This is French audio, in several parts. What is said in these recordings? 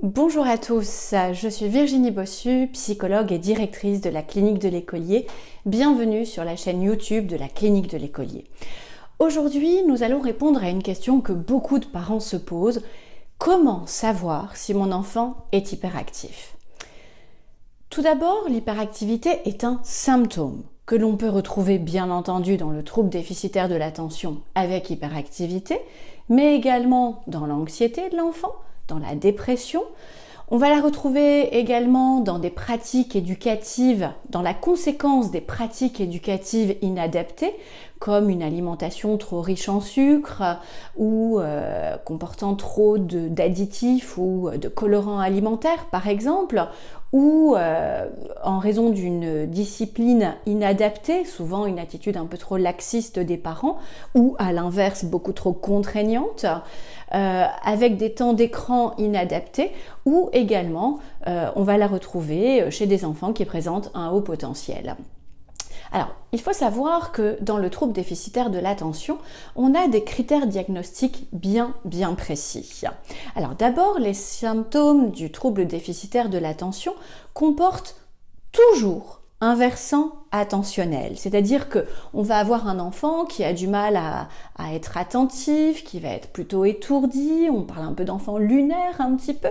Bonjour à tous, je suis Virginie Bossu, psychologue et directrice de la Clinique de l'Écolier. Bienvenue sur la chaîne YouTube de la Clinique de l'Écolier. Aujourd'hui, nous allons répondre à une question que beaucoup de parents se posent. Comment savoir si mon enfant est hyperactif ? Tout d'abord, l'hyperactivité est un symptôme que l'on peut retrouver bien entendu dans le trouble déficitaire de l'attention avec hyperactivité, mais également dans l'anxiété de l'enfant, dans la dépression. On va la retrouver également dans des pratiques éducatives, dans la conséquence des pratiques éducatives inadaptées, comme une alimentation trop riche en sucre ou comportant trop d'additifs ou de colorants alimentaires par exemple, ou en raison d'une discipline inadaptée, souvent une attitude un peu trop laxiste des parents, ou à l'inverse beaucoup trop contraignante, avec des temps d'écran inadaptés, ou également on va la retrouver chez des enfants qui présentent un haut potentiel. Alors, il faut savoir que dans le trouble déficitaire de l'attention, on a des critères diagnostiques bien précis. Alors d'abord, les symptômes du trouble déficitaire de l'attention comportent toujours un versant attentionnel, c'est-à-dire que on va avoir un enfant qui a du mal à être attentif, qui va être plutôt étourdi, on parle un peu d'enfant lunaire un petit peu,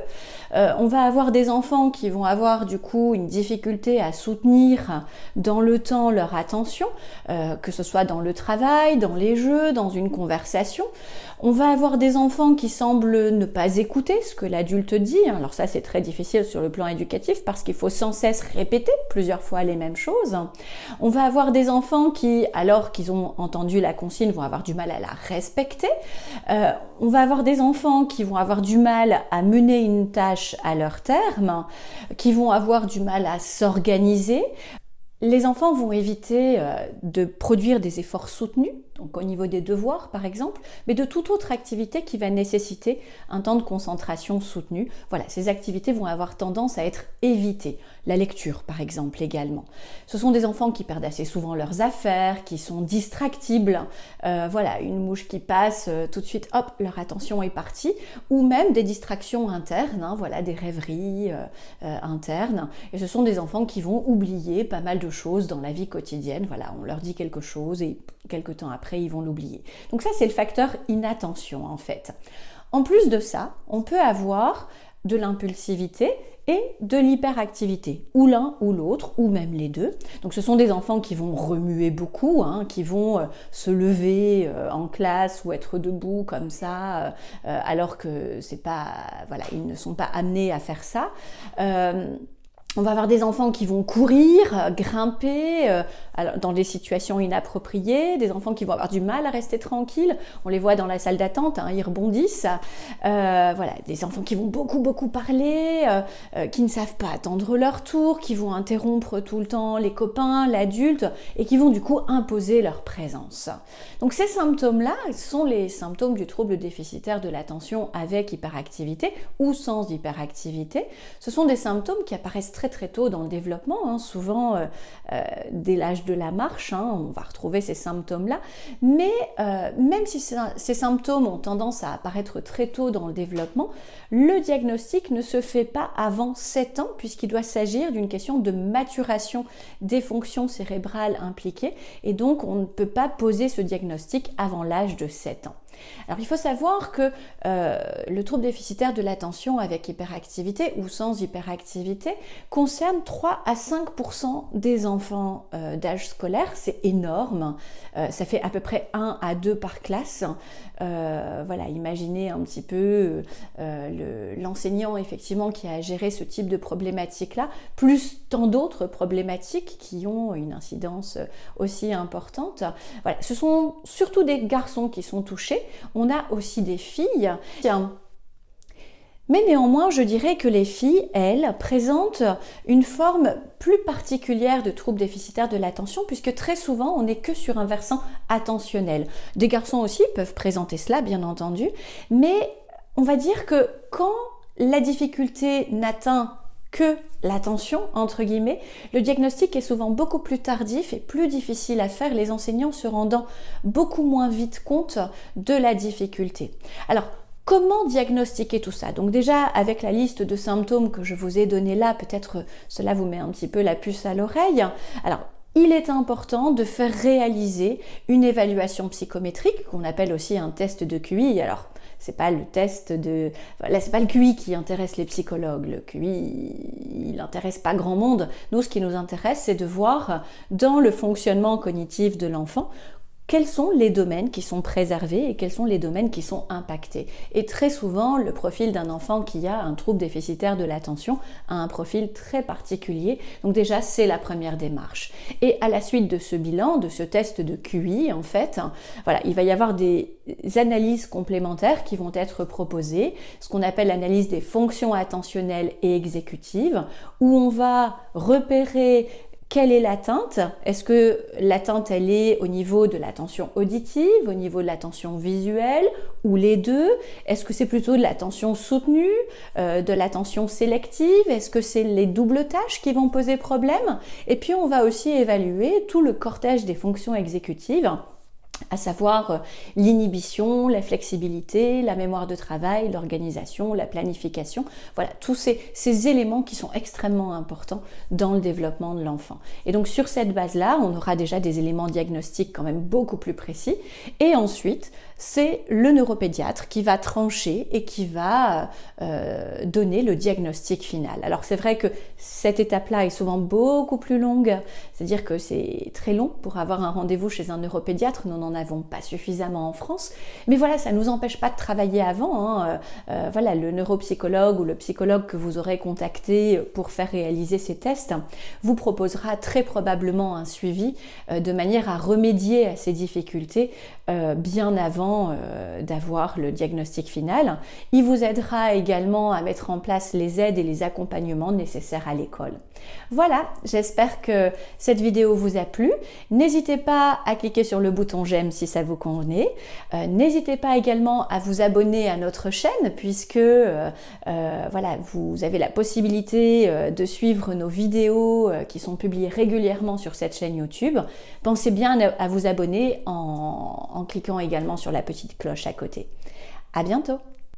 on va avoir des enfants qui vont avoir du coup une difficulté à soutenir dans le temps leur attention, que ce soit dans le travail, dans les jeux, dans une conversation. On va avoir des enfants qui semblent ne pas écouter ce que l'adulte dit, alors ça c'est très difficile sur le plan éducatif parce qu'il faut sans cesse répéter plusieurs fois les mêmes choses. On va avoir des enfants qui, alors qu'ils ont entendu la consigne, vont avoir du mal à la respecter. On va avoir des enfants qui vont avoir du mal à mener une tâche à leur terme, qui vont avoir du mal à s'organiser. Les enfants vont éviter de produire des efforts soutenus, donc au niveau des devoirs par exemple, mais de toute autre activité qui va nécessiter un temps de concentration soutenu. Voilà, ces activités vont avoir tendance à être évitées. La lecture par exemple également. Ce sont des enfants qui perdent assez souvent leurs affaires, qui sont distractibles. Voilà, une mouche qui passe, tout de suite, hop, leur attention est partie. Ou même des distractions internes, voilà, des rêveries internes. Et ce sont des enfants qui vont oublier pas mal de choses dans la vie quotidienne. Voilà, on leur dit quelque chose et quelque temps après, ils vont l'oublier. Donc ça, c'est le facteur inattention en fait. En plus de ça, on peut avoir de l'impulsivité et de l'hyperactivité, ou l'un ou l'autre, ou même les deux. Donc ce sont des enfants qui vont remuer beaucoup, qui vont se lever en classe ou être debout comme ça, alors que c'est pas, voilà, ils ne sont pas amenés à faire ça. On va avoir des enfants qui vont courir, grimper dans des situations inappropriées, des enfants qui vont avoir du mal à rester tranquilles. On les voit dans la salle d'attente, ils rebondissent. Voilà, des enfants qui vont beaucoup parler, qui ne savent pas attendre leur tour, qui vont interrompre tout le temps les copains, l'adulte, et qui vont du coup imposer leur présence. Donc ces symptômes-là sont les symptômes du trouble déficitaire de l'attention avec hyperactivité ou sans hyperactivité. Ce sont des symptômes qui apparaissent très tôt dans le développement, souvent dès l'âge de la marche, on va retrouver ces symptômes-là, mais même si ces symptômes ont tendance à apparaître très tôt dans le développement, le diagnostic ne se fait pas avant 7 ans puisqu'il doit s'agir d'une question de maturation des fonctions cérébrales impliquées et donc on ne peut pas poser ce diagnostic avant l'âge de 7 ans. Alors il faut savoir que le trouble déficitaire de l'attention avec hyperactivité ou sans hyperactivité concerne 3 à 5% des enfants d'âge scolaire, c'est énorme, ça fait à peu près 1 à 2 par classe. Voilà, imaginez un petit peu l'enseignant effectivement qui a géré ce type de problématique-là, plus tant d'autres problématiques qui ont une incidence aussi importante. Voilà, ce sont surtout des garçons qui sont touchés. On a aussi des filles. Mais néanmoins, je dirais que les filles, elles, présentent une forme plus particulière de trouble déficitaire de l'attention puisque très souvent, on n'est que sur un versant attentionnel. Des garçons aussi peuvent présenter cela, bien entendu, mais on va dire que quand la difficulté n'atteint que l'attention, entre guillemets, le diagnostic est souvent beaucoup plus tardif et plus difficile à faire, les enseignants se rendant beaucoup moins vite compte de la difficulté. Alors, Comment diagnostiquer tout ça? Donc déjà, avec la liste de symptômes que je vous ai donnée là, peut-être cela vous met un petit peu la puce à l'oreille. Alors, il est important de faire réaliser une évaluation psychométrique, qu'on appelle aussi un test de QI. Alors, c'est pas le test de... Là, c'est pas le QI qui intéresse les psychologues. Le QI, il n'intéresse pas grand monde. Nous, ce qui nous intéresse, c'est de voir dans le fonctionnement cognitif de l'enfant quels sont les domaines qui sont préservés et quels sont les domaines qui sont impactés. Et très souvent, le profil d'un enfant qui a un trouble déficitaire de l'attention a un profil très particulier. Donc déjà, c'est la première démarche. Et à la suite de ce bilan, de ce test de QI, en fait, voilà, il va y avoir des analyses complémentaires qui vont être proposées, ce qu'on appelle l'analyse des fonctions attentionnelles et exécutives, où on va repérer quelle est l'atteinte? Est-ce que l'atteinte, elle est au niveau de l'attention auditive, au niveau de l'attention visuelle, ou les deux? Est-ce que c'est plutôt de l'attention soutenue, de l'attention sélective? Est-ce que c'est les doubles tâches qui vont poser problème? Et puis on va aussi évaluer tout le cortège des fonctions exécutives, à savoir l'inhibition, la flexibilité, la mémoire de travail, l'organisation, la planification. Voilà, tous ces éléments qui sont extrêmement importants dans le développement de l'enfant. Et donc sur cette base-là, on aura déjà des éléments diagnostiques quand même beaucoup plus précis. Et ensuite, c'est le neuropédiatre qui va trancher et qui va donner le diagnostic final. Alors c'est vrai que cette étape-là est souvent beaucoup plus longue, c'est-à-dire que c'est très long pour avoir un rendez-vous chez un neuropédiatre. Nous n'en avons pas suffisamment en France, mais voilà, ça ne nous empêche pas de travailler avant. Voilà, le neuropsychologue ou le psychologue que vous aurez contacté pour faire réaliser ces tests vous proposera très probablement un suivi de manière à remédier à ces difficultés bien avant d'avoir le diagnostic final. Il vous aidera également à mettre en place les aides et les accompagnements nécessaires à l'école. Voilà, j'espère que cette vidéo vous a plu. N'hésitez pas à cliquer sur le bouton j'aime si ça vous convenait. N'hésitez pas également à vous abonner à notre chaîne puisque voilà, vous avez la possibilité de suivre nos vidéos qui sont publiées régulièrement sur cette chaîne YouTube. Pensez bien à vous abonner en cliquant également sur la petite cloche à côté. À bientôt!